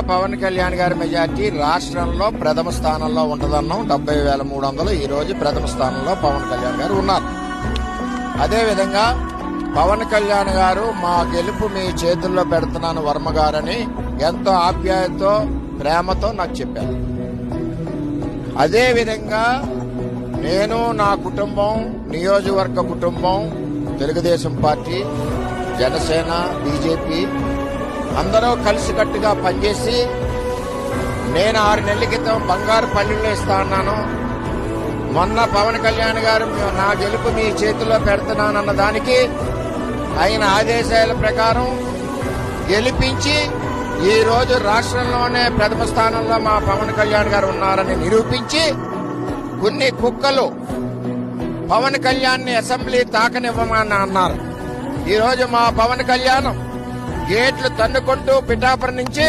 పవన్ కళ్యాణ్ గారి మెజార్టీ రాష్ట్రంలో ప్రథమ స్థానంలో ఉంటదన్నాం. 70,300 ఈ రోజు ప్రథమ స్థానంలో పవన్ కళ్యాణ్ గారు ఉన్నారు. అదేవిధంగా పవన్ కళ్యాణ్ గారు మా గెలుపు మీ చేతుల్లో పెడుతున్నాను వర్మ గారని ఎంతో ఆప్యాయతతో ప్రేమతో నాకు చెప్పారు. అదేవిధంగా నేను నా కుటుంబం, నియోజకవర్గ కుటుంబం, తెలుగుదేశం పార్టీ, జనసేన, బీజేపీ అందరూ కలిసికట్టుగా పనిచేసి నేను 6 నెలల క్రితం బంగారు పల్లెల్లో ఇస్తా అన్నాను. మొన్న పవన్ కళ్యాణ్ గారు నా గెలుపు మీ చేతిలో పెడుతున్నానన్న దానికి ఆయన ఆదేశాల ప్రకారం గెలిపించి ఈ రోజు రాష్ట్రంలోనే ప్రథమ స్థానంలో మా పవన్ కళ్యాణ్ గారు ఉన్నారని నిరూపించి కొన్ని కుక్కలు పవన్ కళ్యాణ్ ని అసెంబ్లీ తాకనివ్వమని అన్నారు. ఈ రోజు మా పవన్ కళ్యాణ్ గేట్లు తన్నుకుంటూ పిఠాపురం నుంచి